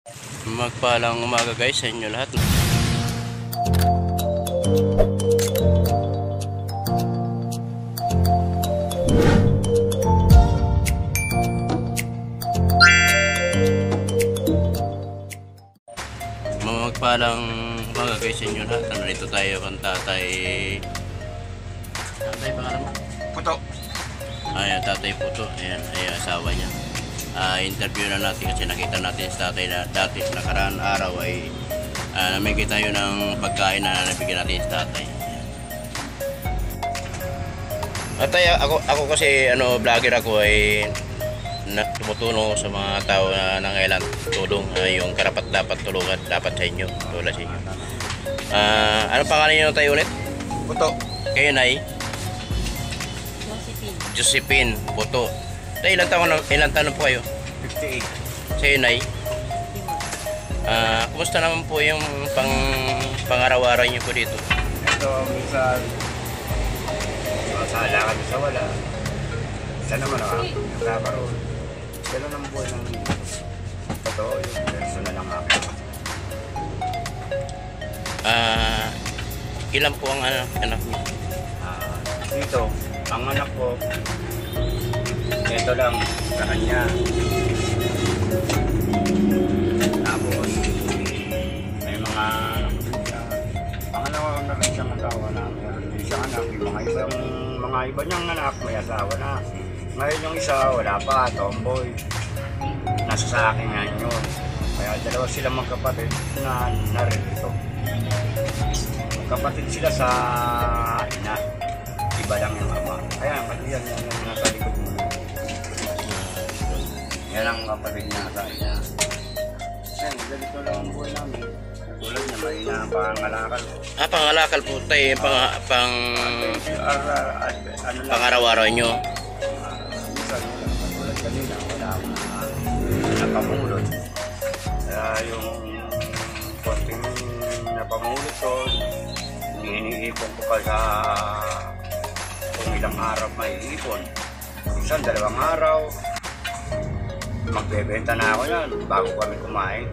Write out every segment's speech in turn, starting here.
Magpalang umaga guys sa inyo lahat. Magpalang umaga guys sa inyo lahat. Nandito tayo kung tatay pangalan mo? Puto. Ayan, tatay Puto. Ayan, ay asawa niya. Interview na natin kasi nakita natin sa tatay na dati nakaraan araw ay namigay tayo ng pagkain na nabigyan natin sa tatay. Tatay, ako kasi vlogger ako ay tumutulong sa mga tao na nangailangan tulong, yung karapat dapat tulungan dapat sa inyo, tulad sa inyo. Ano pangalan niyo tayo ulit? Puto. Kayo Nay? Josephine Puto. Tay, ilan taon po kayo? 58. Sa'yo, Nay? Kumusta naman po yung pang-araw-araw niyo po dito? Ito, minsan masala kami sa wala. Isa naman ako, nagkakaroon. Gano'n ang buhay ng totoo yung personal lang akin. Ilan po ang anak niyo? Dito, ang anak ko, ito lang sa kanya. Tapos may mga pangalawa na rin siyang asawa na meron din siyang anak. Yung mga iba niyang anak may asawa na. Ngayon yung isa wala pa, tomboy. Nasa sa akin nga yun. Kaya dalawa sila magkapatid na narito. Magkapatid sila sa ina. Iba lang yung ama. Kaya pati yan yung nasa likod mo. Yan ang kapatid niya sa ina. Kasi ganito lang ang buhay namin. Tulad niya, may pangalakal. Pangalakal po tayo, pang-araw-araw nyo. Minsan, tulad kanina, wala akong napamulot. Kaya yung konting napamulot ko, iniipon ko pa sa kung ilang araw may ipon. Minsan, 2 araw. Magbebenta na ako yan bago kami kumain.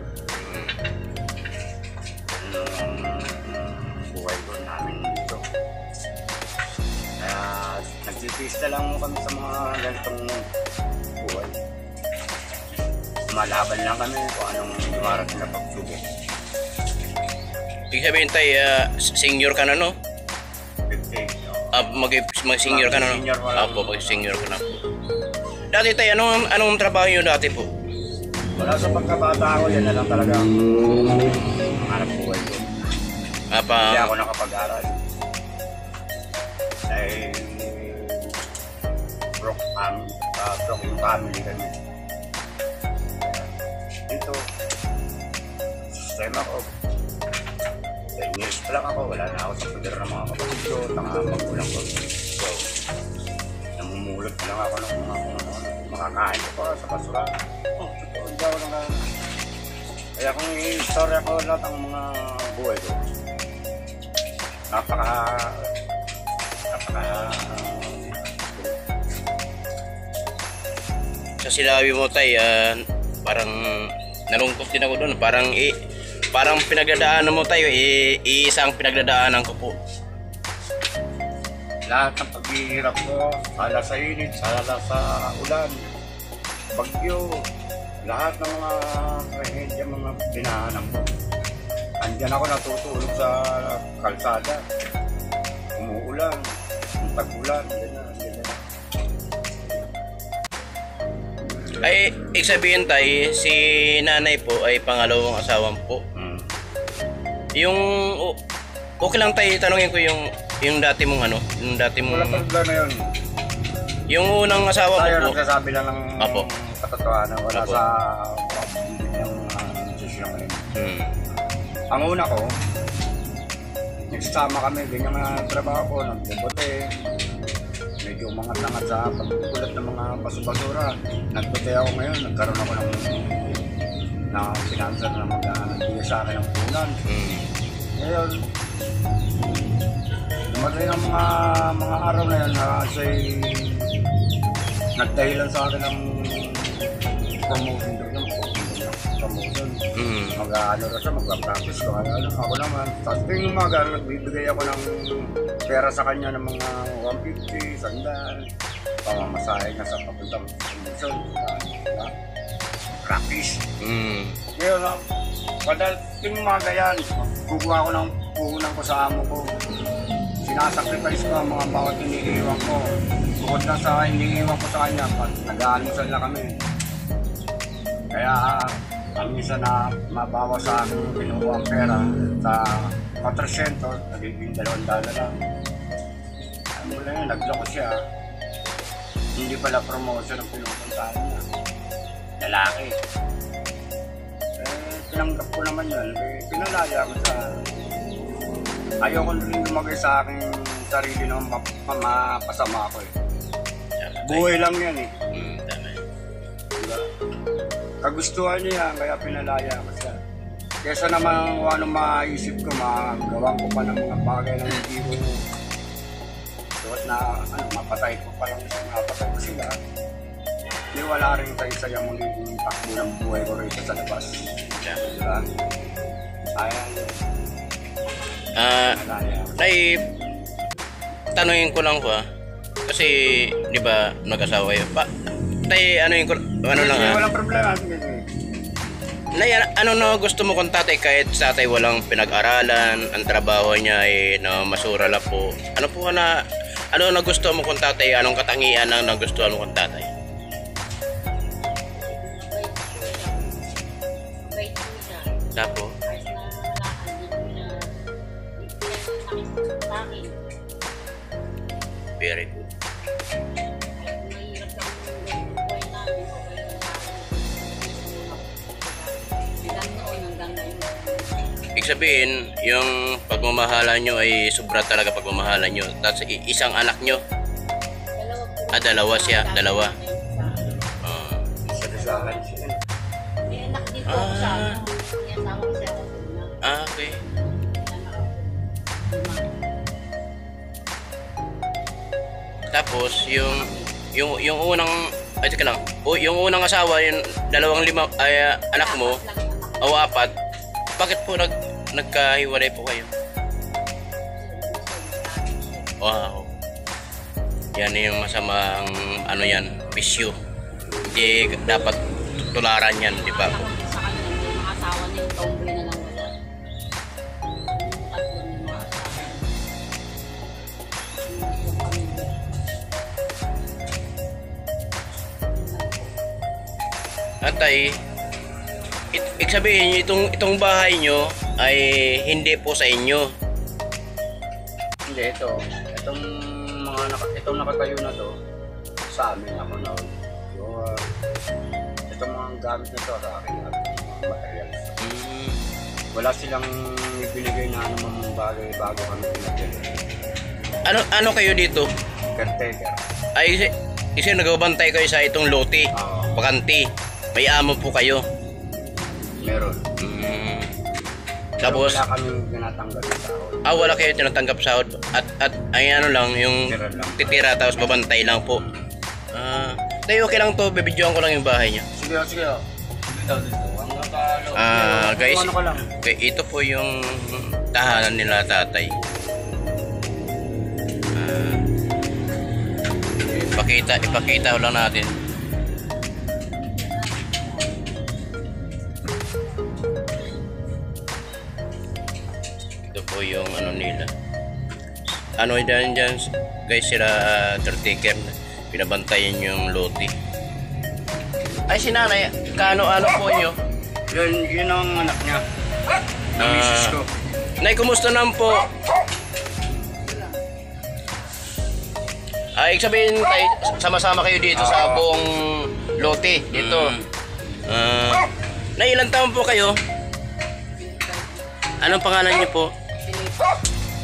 Buhay ko namin dito. Kaya nagtitista lang mo kami sa mga ganitong buhay. Malaban lang kami kung anong dumarating na pagsubok. Ibig sabihin tayo, senior ka na, no? 50. Mag-senior ka na, no? Apo, mag-senior ka na po. Dati tayo, anong trabaho nyo dati po? Wala sa pagkabata ko, yan na lang talaga ang hanap buhay ko. Hindi ako nakapag-aral. Dahil broke yung family kami. Dito, sistema ko. 10 years pa lang ako, wala na ako sa poder ng mga kapatid ko, magulang ko. So, namumulot na lang ako ng makakain ko pa sa basura. Hindi ako nang kaya kung i-story ako lahat ang mga buhay ko, napaka sa sinabi mo tayo, parang nalungkot din ako doon. Parang pinagdadaanan mo tayo, isang pinagdadaanan ko po. Lahat ng paghihirap ko, sala sa init, sala sa ulan, bagyo, lahat ng mga trahedya, mga dinahanan ko. Andyan ako natutulog sa kalsada, umuulan, tag-ulan, ganyan. Ay, ibig sabihin tayo, si nanay po ay pangalawang asawang po. Yung, okay lang tayo, tanongin ko yung dati mong yung dati mong... Wala pagla na yun. Yung unang asawa mo tayo po. nagsasabi lang ng Apo. katotohanan, wala Apo. sa yung mga desisyon ngayon. Ang una ko, nagsasama kami, ganyan mga trabaho ko, nagbubote, medyo umangat-angat sa pagkukulat ng mga basura. Nagbote ako ngayon, nagkaroon ako ng financial na magbigay sa akin ng punan. Ngayon, dumating ang mga araw na yan na siya'y nagdahilan sa akin ng promotion doon. Mag-ano rin siya, mag-practice ko. Kaya alam, ako naman. Tapos tuwing umaga, nagbibigay ako ng pera sa kanya ng mga 150, sandal. Pamamasahe niya sa papuntang condition. Practice. Ngayon, kada tuwing umaga yan, kukuha ko ng puhunan ko sa amo ko. Sinasacrifice ko ang mga bawat iniiwan ko. Bukod na sa iniiwan ko sa kanya, nag-aalusan na kami. Kaya ang isa na mabawa sa akin kinuha ang pera sa 400, nagiging $200 lang. Ay mula yun, nagloko siya. Hindi pala promotion ang pinupuntahan niya. Lalaki. Tinanggap ko naman yun. Pinalaya ko sa... Ayaw ko rin lumagay sa aking sarili na mapasama ko eh. Buhay lang yan eh. Diba? Kagustuhan niya yan, kaya pinalaya ko siya. Kesa naman kung anong maisip ko, magawang ko pa ng mga bagay na hindi ko. Suot na mapatay ko pa lang siya, mapatay ko sila. Hindi wala rin tayo sa yung magiging takbo ng buhay ko rito sa labas. Diba? Ayan. Tay, tanungin ko lang ko kasi di ba nag-asawa kayo pa? Tay, ano lang walang problema. Nay, ano na gusto mo kung tatay kahit sa tatay walang pinag-aralan, ang trabaho niya ay na masura lang po. Ano po na ano na gusto mo kung tatay, anong katangian ang nagustuhan mo kung tatay? Tapo. Very good. Ibig sabihin, yung pagmamahalan nyo ay sobra talaga pagmamahalan nyo. Tapos isang anak nyo. Dalawa siya. Dalawa. Salisahan siya. Okay. Tapos yung unang teka lang. Yung unang asawa, yung 25 anak mo o 4. Bakit po nagkahiwalay po kayo? Wow. Yan yung masamang ano yan, bisyo. Hindi dapat tularan yan, di ba po? Sa kanya, yung mga asawa niya, yung tomboy na lang wala. Atay, ibig sabihin itong bahay nyo ay hindi po sa inyo. Hindi, itong nakatayo na to, sa amin ako na. Itong mga gamit na to, sa akin mga materials. Wala silang ibinigay na anumang bagay bago kami pinagyan. Ano kayo dito? Caretaker. Ay, kasi nagbabantay kayo sa itong lote, bakanti. May amo po kayo. Meron. Tapos, wala kami tinatanggap sa sahod. wala kayo tinatanggap sahod. At ay ano lang, yung titira tapos babantay lang po. Tayo okay lang to, bibidyoan ko lang yung bahay niya. Sige. Dito. Guys, ano ka lang? okay, ito po yung tahanan nila tatay. Ipakita lang natin. Ito po yung ano nila. Ano dyan guys, sila caretaker na pinabantayan yung lote. Ay si nanay, kaano-ano po nyo? Yun ang anak niya. Ng misis ko. Nay, kumusta naman po? Ibig sabihin tayo, sama-sama kayo dito sa buong lote dito. Nay, ilang taon po kayo? Anong pangalan niyo po?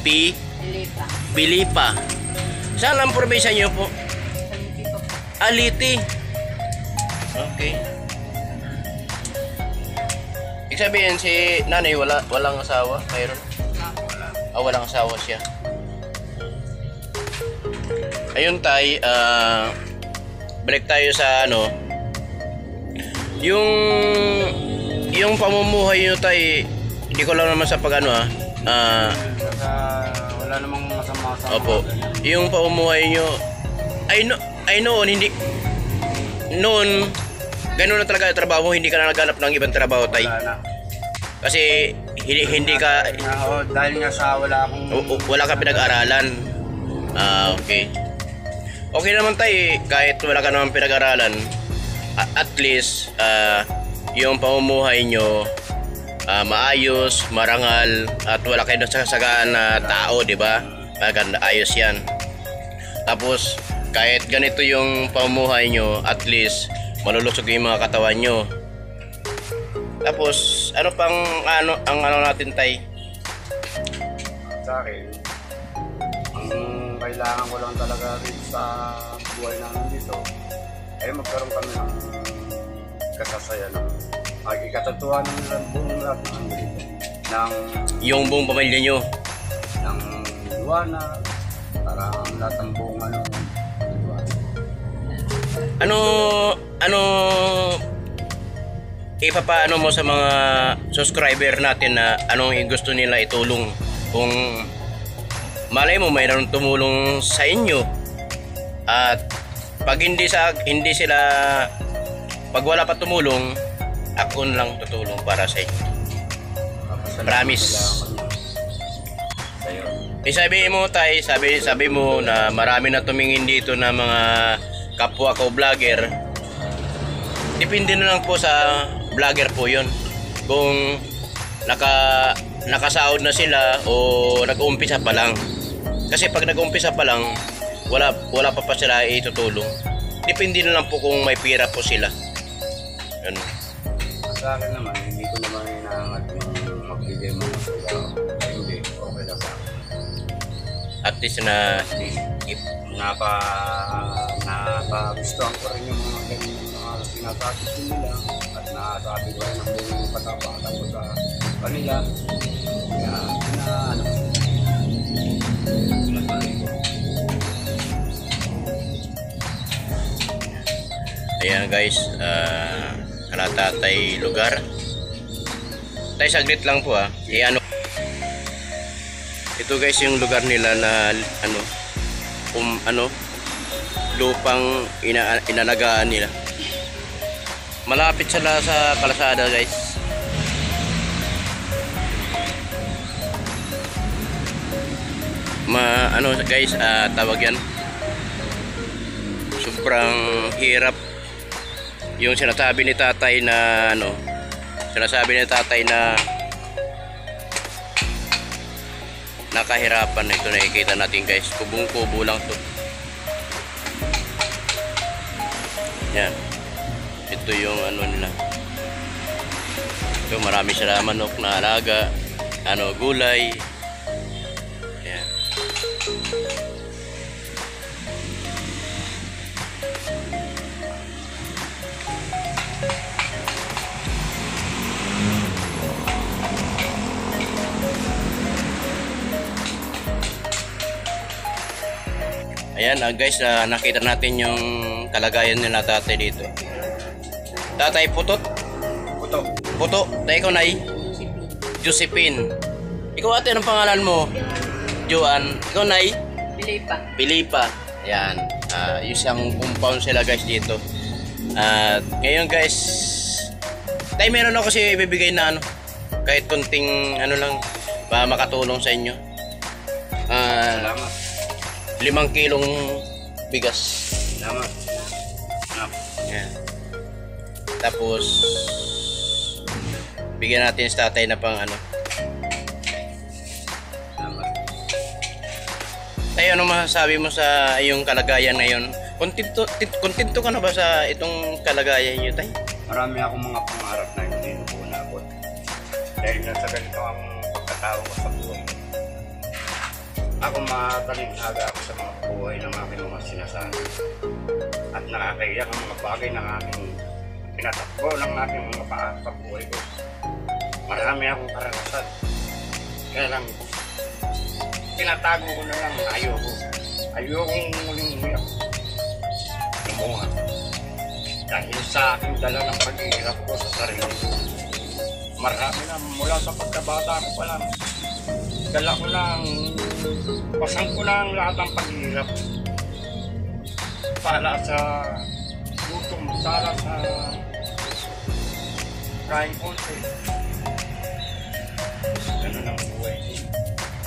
Filipa. Filipa. Saan ang probinsya niyo po? Liti. Okay. Ibig sabihin si nanay walang asawa, mayroon? Walang asawa siya. Ayun tay, balik tayo sa ano, yung yung pamumuhay nyo tay, hindi ko lang naman sa pag ano Saka wala namang masama sa opo, mga ganyan. yung pamumuhay nyo, ay noon, hindi, noon, ganun na talaga yung trabaho mo, hindi ka na naghanap ng ibang trabaho tay. Wala na. Kasi hindi ka, Dahil nga sa wala akong... wala ka pinag-aralan. Okay. Okay naman tay, kahit wala ka naman pinag-aralan, at least, yung pamumuhay nyo, maayos, marangal, at wala kayo nasasagaan na tao, di ba? Maganda, ayos yan. Tapos, kahit ganito yung pamumuhay nyo, at least, malulusog yung mga katawan nyo. Tapos, ano pang, ang ano natin tay? Sa akin, ang kailangan ko lang talaga rin sa buhay namin dito, ay magkaroon kami ng kasasayan ng ikatatuhan ng buong lahat ng dito. Yung buong pamilya nyo. Ng liwanag, para lahat ng buong liwanag. Ano ipapaano mo sa mga subscriber natin na anong gusto nila itulong? Kung malay mo mayroon tumulong sa inyo, at pag hindi sila, pag wala pa tumulong, ako na lang tutulong para sa inyo. Promise. Sabi mo tay, sabi mo na marami na tumingin dito na mga kapwa ko vlogger. Depende na lang po sa vlogger po yun. Kung nakasahod na sila o nag-umpisa pa lang. Kasi pag nag-umpisa pa lang, wala pa sila itutulong. Depende na lang po kung may pira po sila. Yun. Sa akin naman, hindi ko naman inaangat yung magbigay mo ng suga. Hindi, okay lang sa akin. At least na napagustuhan ko rin yung mga ganyan mga sinasabi ko nila at nasabi ko rin ang buong patapatan ko sa kanila. Kaya pinatuloy ko. ayan guys, Kalatatay lugar. Tay saglit lang po ito guys yung lugar nila na lupang inalagaan nila. Malapit sila sa kalsada guys. Guys, tawag yan, sobrang hirap yung sinasabi ni tatay na nakahirapan. Ito nakikita natin guys, kubong-kubo lang to. Yan, ito yung nila. Ito marami sila manok na alaga, gulay. Yan. Ayan guys, nakita natin yung kalagayan nila tatay dito. Tatay Putot? Puto. Tay ikaw nay? Josephine. Ikaw ate, anong pangalan mo? Joan. Ikaw nay? Pilipa. Ayan. Yung compound sila guys dito. Ngayon guys, tay meron ako kasi ibibigay na kahit kunting lang, makatulong sa inyo. Salamat. 5 kilong bigas. Salamat. Yan. Tapos bigyan natin sa tatay na pang Salamat. Tayo, ano masasabi mo sa iyong kalagayan ngayon? Kontento ka na ba sa itong kalagayan niyo, tay? Marami akong mga pangarap na hindi ko naabot. Dahil sa ganito ang pagkatao ko sa buhay. Ako matalinhaga ako sa mga buhay ng aking mga sinasabi. At nakakaiyak ang mga bagay ng aking pinatakbo ng aking mga pagbuhay ko. Marami akong karanasan. Kaya lang, tinatago ko na lang, ayokong muling umiyak. Lumuha. Dahil sa aking dala ng paghihirap ko sa sarili ko. marami na mula sa pagkabata ko pa lang. Dala ko lang, pasang ko lang lahat ng paghihirap. Para sa gutom, para sa kain konti. Ganun ang buhay.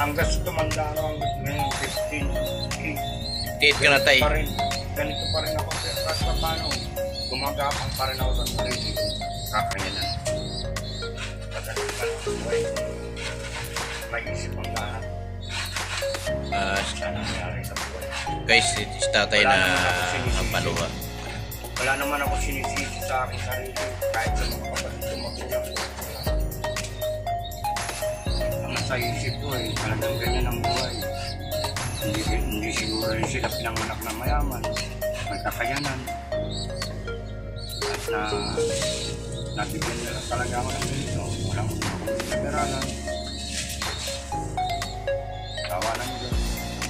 Hanggang sa tumanda na ngayon, 15, 8. Tiit ka na tay. Ganito pa rin ako, pero kahit pa paano, gumagapang pa rin ako sa sarili ko. Kakayanan. Ganito pa rin ang buhay. May isip ang lahat. Sana nangyari sa buhay. Guys, si tatay na paluha. Wala naman ako sinisisi sa aking sarili. Kahit sa mga kapatid ko magulang ko. Ang nasa isip ko talagang ganyan ang buhay. Hindi siguro rin sila pinanganak na mayaman. May kakayanan. At nabigyan nila talaga ako ng ganito. Walang pinag-aralan. Tawa ng Diyos.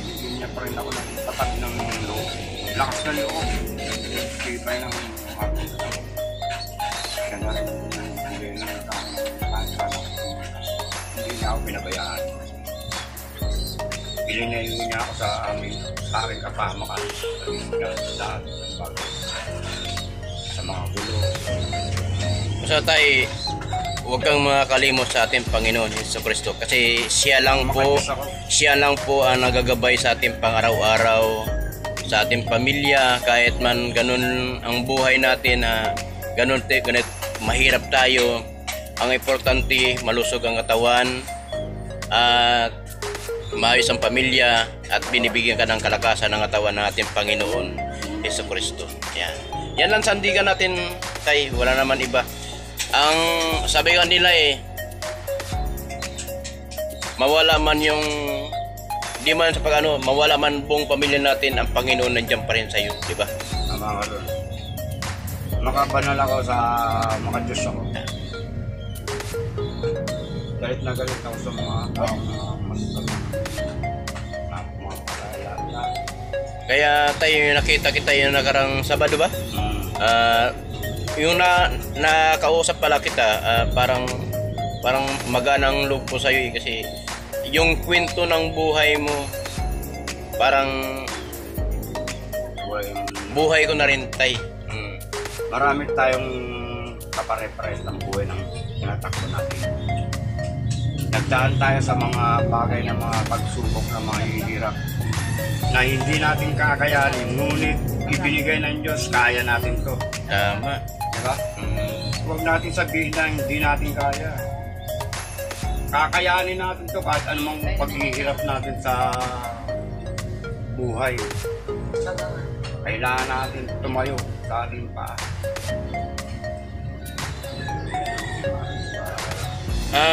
Bigyan niya pa rin ako ng tatag ng loob. Lakas na loob. Sipay ng hapon. Siya na rin nagbigay ng kansa na hindi niya ako pinabayaan. Ilinayo niya ako sa aking kapamakan. Sa mga gulo. So tay, huwag kang makakalimot sa ating Panginoon Jesucristo kasi siya lang po ang nagagabay sa ating pang-araw-araw, sa ating pamilya, kahit man ganun ang buhay natin na ganun mahirap tayo. Ang importante, malusog ang katawan at maayos ang pamilya at binibigyan ka ng kalakasan ng katawan ng ating Panginoon Jesucristo. Yan lang sandigan natin tay, wala naman iba. Ang sabi nga nila mawala man yung di man sa mawala man buong pamilya natin, ang Panginoon nandiyan pa rin sa iyo, di ba? Tama ka doon. Makabanal ako sa makadiyos ako. Galit na galit ako sa mga taong Kaya tayo nakita kita yung nakarang Sabado ba? Yung nakausap pala kita, parang maganang loob ko sa'yo kasi yung kwento ng buhay mo parang buhay ko na rin tay. Marami tayong kapare-pares ng buhay ng tinatakbo natin. Nagdaan tayo sa mga bagay na mga pagsubok na mga hihirap na hindi natin kakayanin, ngunit ibinigay ng Diyos, kaya natin to. Tama. Diba? Huwag natin sabihin na hindi natin kaya. Kakayanin natin to kahit anumang paghihirap natin sa buhay. Kailangan natin tumayo sa ating paa.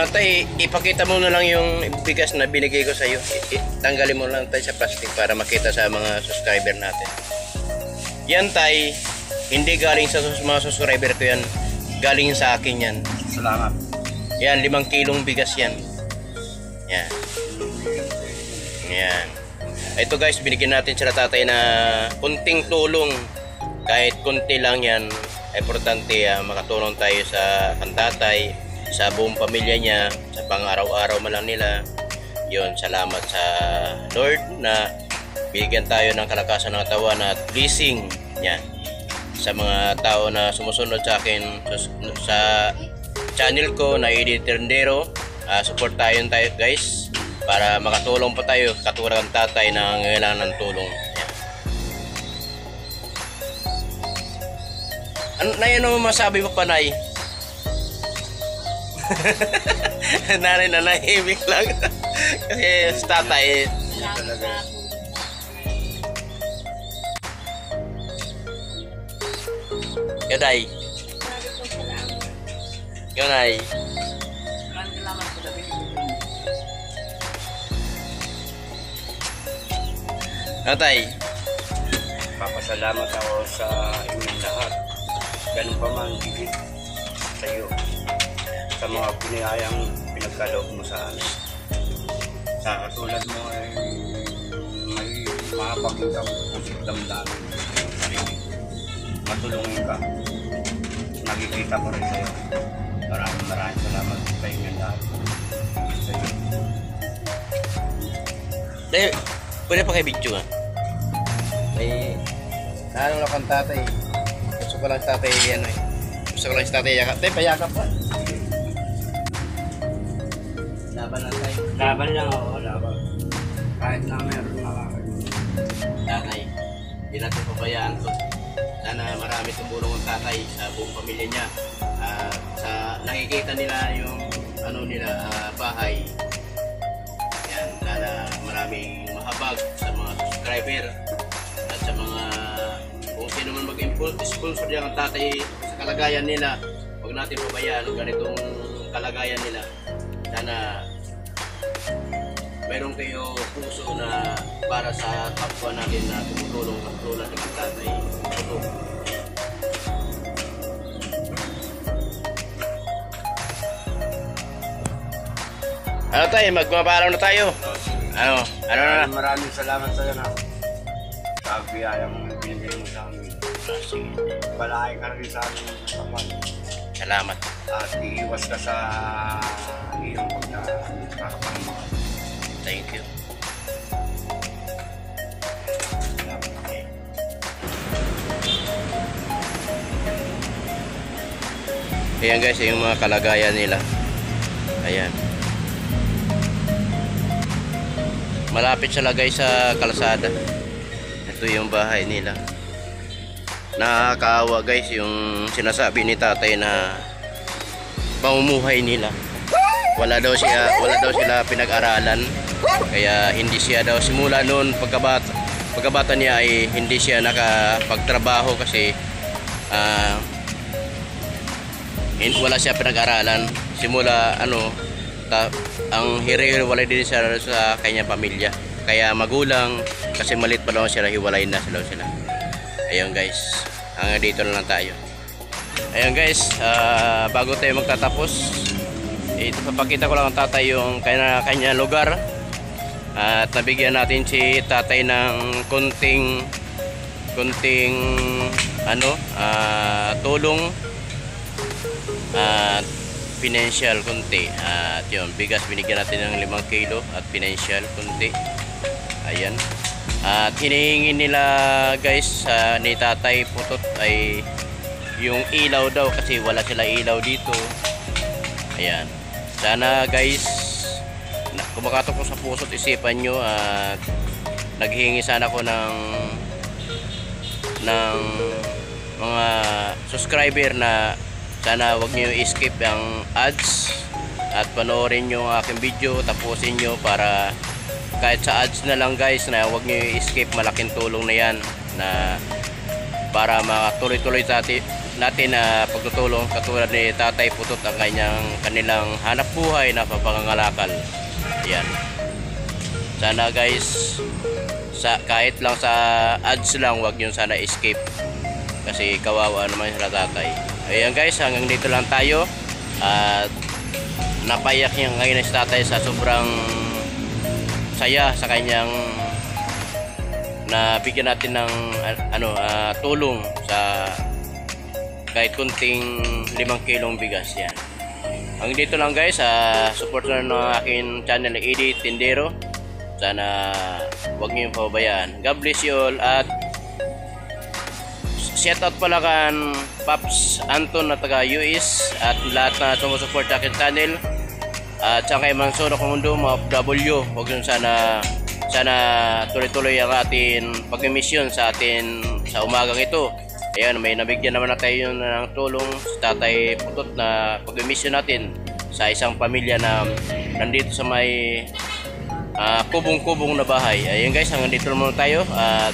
Tay, ipakita mo na lang yung bigas na binigay ko sa iyo. Tanggalin mo lang tay sa plastic para makita sa mga subscriber natin. Yan tay, hindi galing sa mga subscriber ko yan. Galing sa akin yan. Salamat. Yan, 5 kilong bigas yan. Yan. Yan. Ito guys, binigyan natin sila tatay na kunting tulong. Kahit kunti lang yan. Importante makatulong tayo sa kantatay, sa buong pamilya niya, sa pang-araw-araw man lang nila. Yun, salamat sa Lord na bigyan tayo ng kalakasan ng katawan at blessing niya sa mga tao na sumusunod sa akin sa channel ko na Eddie Terndero. Support tayo guys para makatulong pa tayo katulad ng tatay na ngailangan ng tulong. Ano masabi mo pa, Nay? Nanay na nahimik lang. Kasi sa tatay Gaday. Gaday. Tatay, Papasalamat ako sa inyong lahat. Ganun pa man higit sa iyo. Sa mga pinayang pinagkaloob mo sa amin. Sa katulad mo ay may mapakita mo kung damdamin ng sarili. Matulungin ka. Nakikita ko rin sa'yo. Maraming salamat sa inyo lahat. Dahil, pwede pa kay video nga. May, naano lang kang tatay. Gusto ko lang tatay ano eh. Gusto ko lang si tatay yakap. Tay, payakap pa. Laban lang tayo. Laban lang ako, laban. Kahit na meron makakain. Tatay, hindi natin pabayaan to. Sana marami tumulong ang tatay sa buong pamilya niya. Sa nakikita nila yung ano nila, bahay. Yan, sana maraming mahabag sa mga subscriber at sa mga kung sino man mag-sponsor niya ang tatay sa kalagayan nila. Huwag natin pabayaan ang ganitong kalagayan nila. Sana meron kayo puso na para sa kapwa natin na tumutulong katulad ng tatay. Ano tayo? Magmapaalam na tayo. Ano na? Maraming salamat sa iyo na. Sa biyayang binigay mo sa amin. Sige. Balahay ka rin sa amin ng katawan. Salamat. At iiwas ka sa iyong pagkakapangmahal. Thank you. Ayan guys, yung mga kalagayan nila. Ayan. Malapit sila guys sa kalsada. Ito yung bahay nila. Nakakaawa guys yung sinasabi ni tatay na pamumuhay nila. Wala daw sila pinag-aralan. Kaya hindi siya daw simula noon pagkabata niya ay hindi siya nakapagtrabaho kasi wala siya pinag-aralan. Simula ang hiri-hiwalay din siya sa kanyang pamilya. Kaya magulang kasi malit pa daw sila, hiwalay na sila. Ayun guys, hanggang dito na lang tayo. Ayun guys, bago tayo magtatapos, ipapakita ko lang ang tatay yung kanya lugar. At nabigyan natin si tatay ng kunting tulong at financial kunti. At yun, bigas binigyan natin ng 5 kilo at financial kunti. Ayan. At hinihingi nila guys ni tatay Putot ay yung ilaw daw kasi wala sila ilaw dito. Ayan. Sana guys kumakatok ko sa puso't isipan nyo at naghihingi sana ko ng mga subscriber na sana wag niyo i-skip ang ads at panoorin nyo ang aking video, tapusin nyo para kahit sa ads na lang guys na wag niyo i-skip. Malaking tulong na yan na para makatuloy-tuloy natin na pagtutulong katulad ni Tatay Putot ang kanilang hanap buhay na papangangalakal. Yan. Sana guys kahit lang sa ads lang wag nyo sana escape kasi kawawa naman sila tatay. Ayan guys, hanggang dito lang tayo at napayak niya ngayon si tatay sa sobrang saya sa kanyang nabigyan natin ng tulong sa kahit kunting 5 kilong bigas. Yan. Hanggang dito lang guys, support na ng aking channel Edit Tindero. Sana huwag niyo pababayaan. God bless you all at shout out pala kan Paps Anton na taga US at lahat na sumusupport sa aking channel at saka kay Mansono Kumundo mga OFW. Huwag yun sana tuloy-tuloy ang ating pag-mission sa atin sa umagang ito. Ayan, may nabigyan naman na tayo ng tulong sa Tatay Putot na pag-mission natin sa isang pamilya na nandito sa may kubong-kubong na bahay. Ayan guys, hanggang dito naman tayo at